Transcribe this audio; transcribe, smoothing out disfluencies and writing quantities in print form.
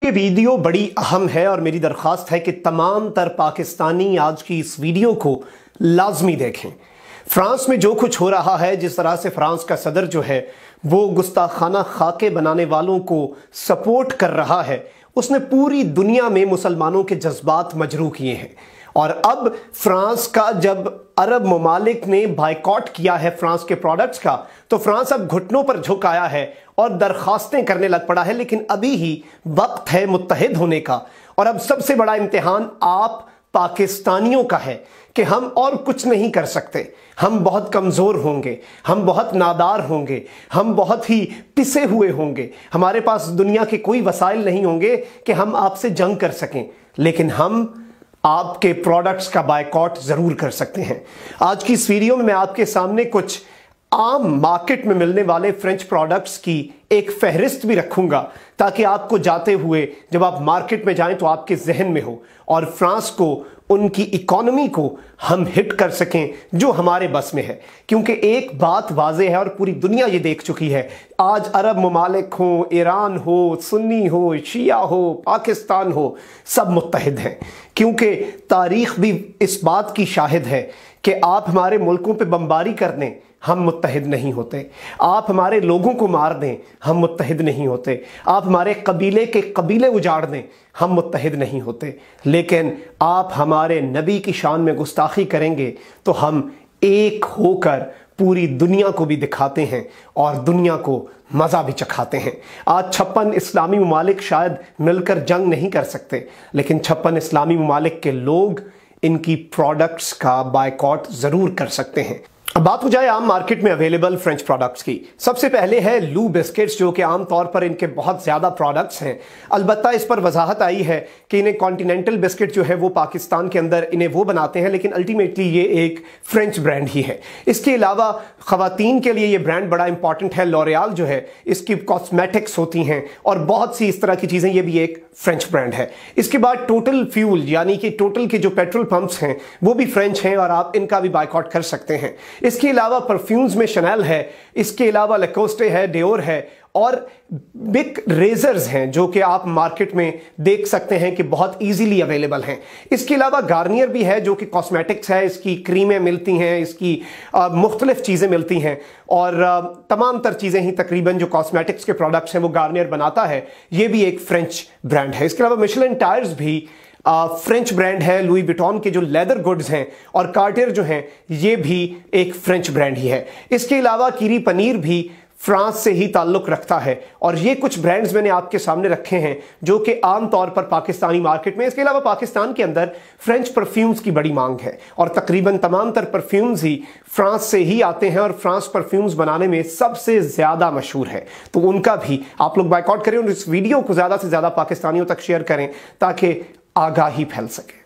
یہ ویڈیو بڑی اہم ہے اور میری درخواست ہے کہ تمام تر پاکستانی آج کی اس ویڈیو کو لازمی دیکھیں۔ فرانس میں جو کچھ ہو رہا ہے، جس طرح سے فرانس کا صدر جو ہے وہ گستاخانہ خاکے بنانے والوں کو سپورٹ کر رہا ہے، اس نے پوری دنیا میں مسلمانوں کے جذبات مجروح کیے ہیں۔ اور اب فرانس کا جب عرب ممالک نے بائکاٹ کیا ہے فرانس کے پروڈکٹس کا، تو فرانس اب گھٹنوں پر جھک آیا ہے اور درخواستیں کرنے لگ پڑا ہے، لیکن ابھی ہی وقت ہے متحد ہونے کا۔ اور اب سب سے بڑا امتحان آپ پاکستانیوں کا ہے کہ ہم اور کچھ نہیں کر سکتے، ہم بہت کمزور ہوں گے، ہم بہت نادار ہوں گے، ہم بہت ہی پسے ہوئے ہوں گے، ہمارے پاس دنیا کے کوئی وسائل نہیں ہوں گے کہ ہم آپ سے جنگ کر سکیں، لیکن ہم آپ کے پروڈکٹس کا بائیکاٹ ضرور کر سکتے ہیں۔ آج کی اس ویڈیو میں آپ کے سامنے کچھ عام مارکیٹ میں ملنے والے فرینچ پروڈکٹس کی ایک فہرست بھی رکھوں گا، تاکہ آپ کو جاتے ہوئے جب آپ مارکیٹ میں جائیں تو آپ کے ذہن میں ہو، اور فرانس کو، ان کی اکانومی کو ہم ہٹ کر سکیں جو ہمارے بس میں ہے۔ کیونکہ ایک بات واضح ہے اور پوری دنیا یہ دیکھ چکی ہے، آج عرب ممالک ہوں، ایران ہو، سنی ہو، شیعہ ہو، پاکستان ہو، سب متحد ہیں۔ کیونکہ تاریخ بھی اس بات کی شاہد ہے کہ آپ ہمارے ملکوں پہ بمباری کر دیں، ہم متحد نہیں ہوتے۔ آپ ہمارے لوگوں کو مار دیں، ہم متحد نہیں ہوتے۔ آپ ہمارے قبیلے کے قبیلے اجاڑ دیں، ہم متحد نہیں ہوتے۔ لیکن آپ ہمارے نبی کی شان میں گستاخی کریں گے تو ہم ایک ہو کر پوری دنیا کو بھی دکھاتے ہیں اور دنیا کو مزہ بھی چکھاتے ہیں۔ آج 56 اسلامی ممالک شاید مل کر جنگ نہیں کر سکتے، لیکن 56 اسلامی ممالک کے لوگ ان کی پروڈکٹس کا بائیکاٹ ضرور کر سکتے ہیں۔ اب بات ہو جائے عام مارکیٹ میں اویلیبل فرینچ پروڈکٹس کی۔ سب سے پہلے ہے لو بسکٹس، جو کہ عام طور پر ان کے بہت زیادہ پروڈکٹس ہیں۔ البتہ اس پر وضاحت آئی ہے کہ انہیں کانٹیننٹل بسکٹ جو ہے وہ پاکستان کے اندر انہیں وہ بناتے ہیں، لیکن الٹیمیٹلی یہ ایک فرینچ برانڈ ہی ہے۔ اس کے علاوہ خواتین کے لیے یہ برانڈ بڑا امپورٹنٹ ہے، لوریال جو ہے اس کی کاسمیٹکس ہوتی ہیں اور بہت سی اس طرح کی چیزیں، یہ بھی ایک فرینچ برانڈ ہے۔ اس کے بعد ٹوٹل فیول، یعنی کہ ٹوٹل کے جو پیٹرول پمپس ہیں وہ بھی فرینچ ہیں اور آپ ان کا بھی بائیکاٹ کر سکتے ہیں۔ اس کے علاوہ پرفیومز میں شنیل ہے، اس کے علاوہ لیکوسٹے ہے، ڈیور ہے، اور بگ ریزرز ہیں جو کہ آپ مارکیٹ میں دیکھ سکتے ہیں کہ بہت ایزیلی اویلیبل ہیں۔ اس کے علاوہ گارنیئر بھی ہے جو کہ کاسمیٹکس ہے، اس کی کریمیں ملتی ہیں، اس کی مختلف چیزیں ملتی ہیں، اور تمام تر چیزیں ہی تقریباً جو کاسمیٹکس کے پروڈکٹس ہیں وہ گارنیئر بناتا ہے۔ یہ بھی ایک فرینچ برانڈ ہے۔ اس کے علاوہ میشلن ٹائرز بھی فرینچ برانڈ ہے، لوئی وٹون کے جو لیدر گڈز ہیں اور کارٹر جو ہیں یہ بھی ایک فرینچ برانڈ ہی ہے۔ اس کے علاوہ کیری پنیر بھی فرانس سے ہی تعلق رکھتا ہے، اور یہ کچھ برانڈز میں نے آپ کے سامنے رکھے ہیں جو کہ عام طور پر پاکستانی مارکیٹ میں۔ اس کے علاوہ پاکستان کے اندر فرینچ پرفیومز کی بڑی مانگ ہے، اور تقریباً تمام تر پرفیومز ہی فرانس سے ہی آتے ہیں، اور فرانس پرفیومز بنانے میں سب سے زیادہ مشہور ہے، تو ان کا بھی آپ لوگ بائیکاٹ کریں اور اس ویڈیو کو زیادہ سے زیادہ پاکستانیوں تک شیئر کریں تاکہ آگاہی پھیل سکے۔